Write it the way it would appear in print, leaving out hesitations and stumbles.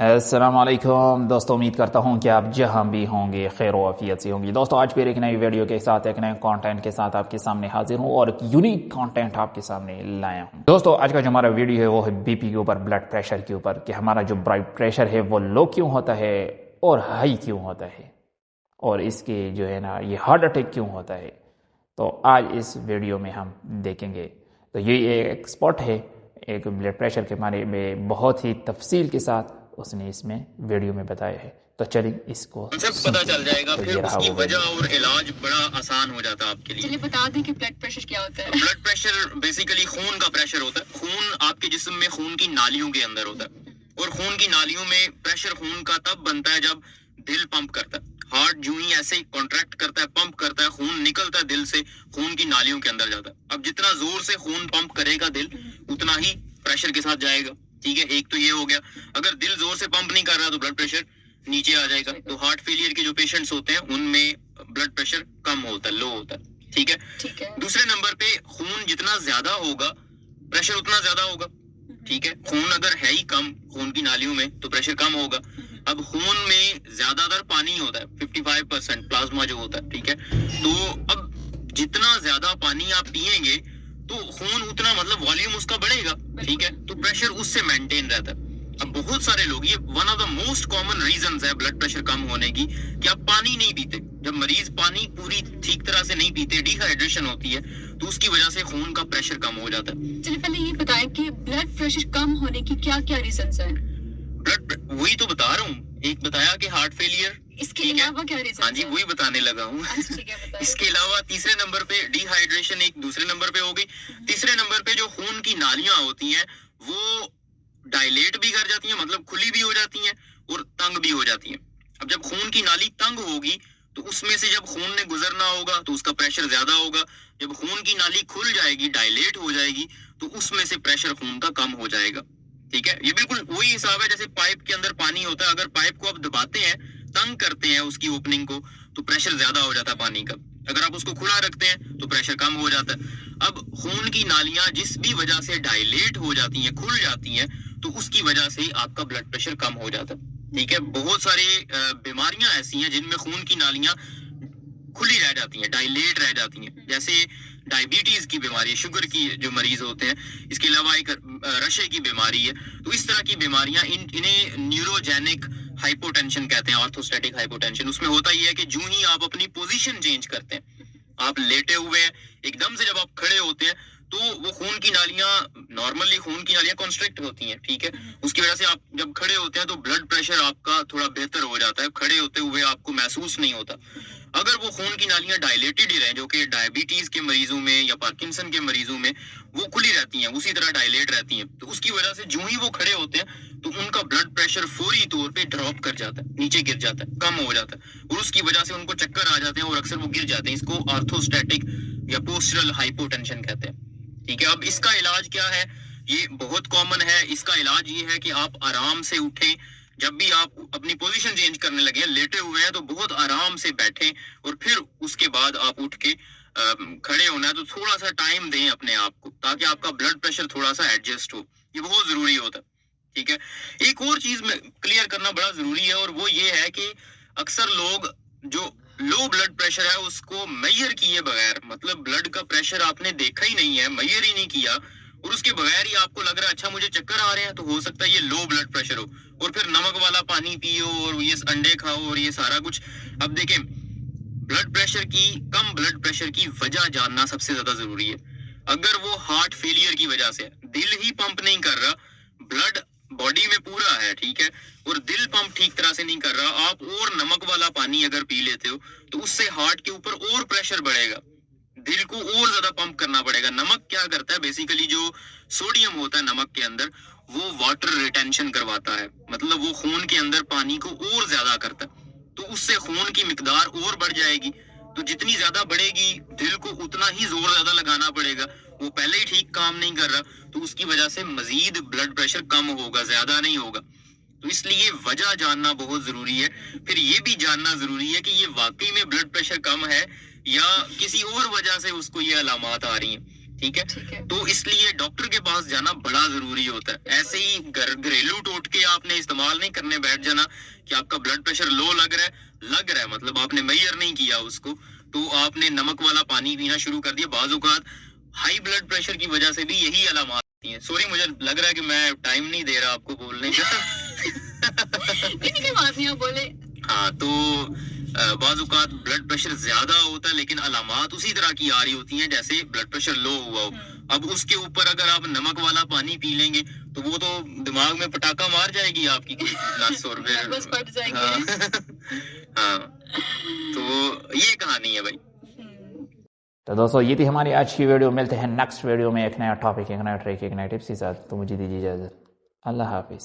अस्सलाम वालेकुम दोस्तों, उम्मीद करता हूं कि आप जहां भी होंगे खैर आफियत से होंगे। दोस्तों, आज फिर एक नई वीडियो के साथ एक नए कंटेंट के साथ आपके सामने हाजिर हूं और एक यूनिक कंटेंट आपके सामने लाया हूं। दोस्तों, आज का जो हमारा वीडियो है वो है बीपी के ऊपर, ब्लड प्रेशर के ऊपर, कि हमारा जो ब्लड प्रेशर है वो लो क्यों होता है और हाई क्यों होता है, और इसके जो है ना ये हार्ट अटैक क्यों होता है। तो आज इस वीडियो में हम देखेंगे। तो ये एक एक्सपर्ट है एक ब्लड प्रेशर के बारे में, बहुत ही तफसील के साथ उसने इसमें वीडियो में बताया है। तो चलिए इसको सब पता चल जाएगा, तो फिर उसकी वजह और इलाज बड़ा आसान हो जाता है आपके लिए। चलिए बता दें कि ब्लड प्रेशर क्या होता है। ब्लड प्रेशर बेसिकली खून का प्रेशर होता है। खून आपके जिस्म में खून की नालियों के अंदर होता है, और खून की नालियों में प्रेशर खून का तब बनता है जब दिल पंप करता है। हार्ट जो ही ऐसे कॉन्ट्रैक्ट करता है, पंप करता है, खून निकलता है दिल से, खून की नालियों के अंदर जाता है। अब जितना जोर से खून पंप करेगा दिल, उतना ही प्रेशर के साथ जाएगा। ठीक है, एक तो ये हो गया। अगर दिल जोर से पंप नहीं कर रहा तो ब्लड प्रेशर नीचे आ जाएगा। तो हार्ट फेलियर के जो पेशेंट्स होते हैं उनमें ब्लड प्रेशर कम होता है, लो होता है। ठीक है। दूसरे नंबर पे खून जितना ज्यादा होगा प्रेशर उतना ज्यादा होगा। ठीक है, खून अगर है ही कम खून की नालियों में तो प्रेशर कम होगा। अब खून में ज्यादातर पानी होता है, 55% प्लाज्मा जो होता है। ठीक है, तो अब जितना ज्यादा पानी आप पिएंगे तो खून उतना, मतलब वॉल्यूम उसका बढ़ेगा। ठीक है, तो प्रेशर उससे मेंटेन रहता है। अब बहुत सारे लोग, ये one of the most common reasons है ब्लड प्रेशर कम होने की, कि आप पानी नहीं पीते। जब मरीज पानी पूरी ठीक तरह से नहीं पीते, डिहाइड्रेशन होती है, तो उसकी वजह से खून का प्रेशर कम हो जाता है। चलिए पहले ये बताएं कि ब्लड प्रेशर कम होने की क्या क्या रीजंस हैं। ब्लड, वही तो बता रहा हूँ। एक बताया कि हार्ट फेलियर, इसके अलावा क्या रीजन? हाँ जी, वही बताने लगा हूँ। इसके अलावा तीसरे नंबर पे डिहाइड्रेशन एक दूसरे नंबर पे हो गई। तीसरे नंबर पे जो खून की नालियां होती हैं वो डायलेट भी कर जाती हैं, मतलब खुली भी हो जाती हैं और तंग भी हो जाती हैं। अब जब खून की नाली तंग होगी तो उसमें से जब खून ने गुजरना होगा तो उसका प्रेशर ज्यादा होगा। जब खून की नाली खुल जाएगी, डायलेट हो जाएगी, तो उसमें से प्रेशर खून का कम हो जाएगा। ठीक है, ये बिल्कुल वही हिसाब है जैसे पाइप के अंदर पानी होता है। अगर पाइप को आप दबाते हैं, तंग करते हैं उसकी ओपनिंग को, तो प्रेशर ज्यादा हो जाता है पानी का। अगर आप उसको खुला रखते हैं तो प्रेशर कम हो जाता है। अब खून की नालियां जिस भी वजह से डायलेट हो जाती हैं, खुल जाती हैं, तो उसकी वजह से आपका ब्लड प्रेशर कम हो जाता है। ठीक है, बहुत सारे बीमारियां ऐसी हैं जिनमें खून की नालियां खुली रह जाती हैं, डायलेट रह जाती हैं। जैसे डायबिटीज की बीमारी, शुगर की जो मरीज होते हैं, इसके अलावा एक रशे की बीमारी है। तो इस तरह की बीमारियां इन्हें न्यूरोजेनिक हाइपोटेंशन कहते हैं, ऑर्थोस्टैटिक हाइपोटेंशन। उसमें होता ही है कि जो ही आप अपनी पोजीशन चेंज करते हैं, आप लेटे हुए हैं, एकदम से जब आप खड़े होते हैं तो वो खून की नालियां, नॉर्मली खून की नालियां कॉन्स्ट्रिक्ट होती हैं। ठीक है, उसकी वजह से आप जब खड़े होते हैं तो ब्लड प्रेशर आपका थोड़ा बेहतर हो जाता है, खड़े होते हुए आपको महसूस नहीं होता। अगर वो खून की नालियां डायलेटेड ही रहे, जो कि डायबिटीज के मरीजों में या पार्किंसन के मरीजों में वो खुली रहती हैं, उसी तरह डायलेट रहती हैं, तो उसकी वजह से जो ही वो खड़े होते हैं तो उनका ब्लड प्रेशर फौरी तौर पे ड्रॉप कर जाता है, नीचे गिर जाता है, कम हो जाता है, और उसकी वजह से उनको चक्कर आ जाते हैं और अक्सर वो गिर जाते हैं। इसको ऑर्थोस्टैटिक या पोस्टरल हाइपोटेंशन कहते हैं। ठीक है, अब इसका इलाज क्या है? ये बहुत कॉमन है। इसका इलाज ये है कि आप आराम से उठें। जब भी आप अपनी पोजीशन चेंज करने लगे, लेटे हुए हैं, तो बहुत आराम से बैठें, और फिर उसके बाद आप उठ के खड़े होना है तो थोड़ा सा टाइम दें अपने आप को, ताकि आपका ब्लड प्रेशर थोड़ा सा एडजस्ट हो। ये बहुत जरूरी होता है। ठीक है, एक और चीज में क्लियर करना बड़ा जरूरी है, और वो ये है कि अक्सर लोग जो लो ब्लड प्रेशर है उसको मेजर किए बगैर, मतलब ब्लड का प्रेशर आपने देखा ही नहीं है, मेजर ही नहीं किया, और उसके बगैर ही आपको लग रहा है अच्छा मुझे चक्कर आ रहे हैं, तो हो सकता है ये लो ब्लड प्रेशर हो, और फिर नमक वाला पानी पियो और ये अंडे खाओ और ये सारा कुछ। अब देखें, ब्लड प्रेशर की, कम ब्लड प्रेशर की वजह जानना सबसे ज्यादा जरूरी है। अगर वो हार्ट फेलियर की वजह से, दिल ही पंप नहीं कर रहा, ब्लड बॉडी में पूरा है, ठीक है, और दिल पंप ठीक तरह से नहीं कर रहा, आप और नमक वाला पानी अगर पी लेते हो तो उससे हार्ट के ऊपर और प्रेशर बढ़ेगा, दिल को और ज्यादा पंप करना पड़ेगा। नमक क्या करता है, बेसिकली जो सोडियम होता है नमक के अंदर, वो वाटर रिटेंशन करवाता है, मतलब वो खून के अंदर पानी को और ज्यादा करता है, तो उससे खून की मिकदार और बढ़ जाएगी। तो जितनी ज्यादा बढ़ेगी, दिल को उतना ही जोर ज्यादा लगाना पड़ेगा, वो पहले ही ठीक काम नहीं कर रहा, तो उसकी वजह से मजीद ब्लड प्रेशर कम होगा, ज्यादा नहीं होगा। तो इसलिए वजह जानना बहुत जरूरी है। फिर ये भी जानना जरूरी है कि ये वाकई में ब्लड प्रेशर कम है या किसी और वजह से उसको ये अलामात आ रही हैं। ठीक ठीक है। है। तो इसलिए डॉक्टर के पास जाना बड़ा जरूरी होता है। ऐसे ही घरेलू टोटके आपने इस्तेमाल नहीं करने बैठ जाना कि आपका ब्लड प्रेशर लो लग रहा है मतलब आपने मेजर नहीं किया उसको, तो आपने नमक वाला पानी पीना शुरू कर दिया। बाज़ औक़ात हाई ब्लड प्रेशर की वजह से भी यही अलामात होती हैं। सॉरी, मुझे लग रहा है कि मैं टाइम नहीं दे रहा आपको बोलने का। नहीं बात नहीं, आप बोले। हाँ, तो बाज़ औक़ात ब्लड प्रेशर ज्यादा होता है लेकिन अलामात उसी तरह की आ रही होती हैं जैसे ब्लड प्रेशर लो हुआ हो। अब उसके ऊपर अगर आप नमक वाला पानी पी लेंगे तो वो तो दिमाग में पटाखा मार जाएगी आपकी नस और फिर बस फट जाएंगे। हाँ, तो ये कहानी है भाई। तो दोस्तों ये थी हमारी आज की वीडियो। मिलते हैं नेक्स्ट वीडियो में एक नया टॉपिक, एक नया ट्रिक, एक नया टिप्स के साथ। तो मुझे दीजिए इजाजत। अल्लाह हाफिज।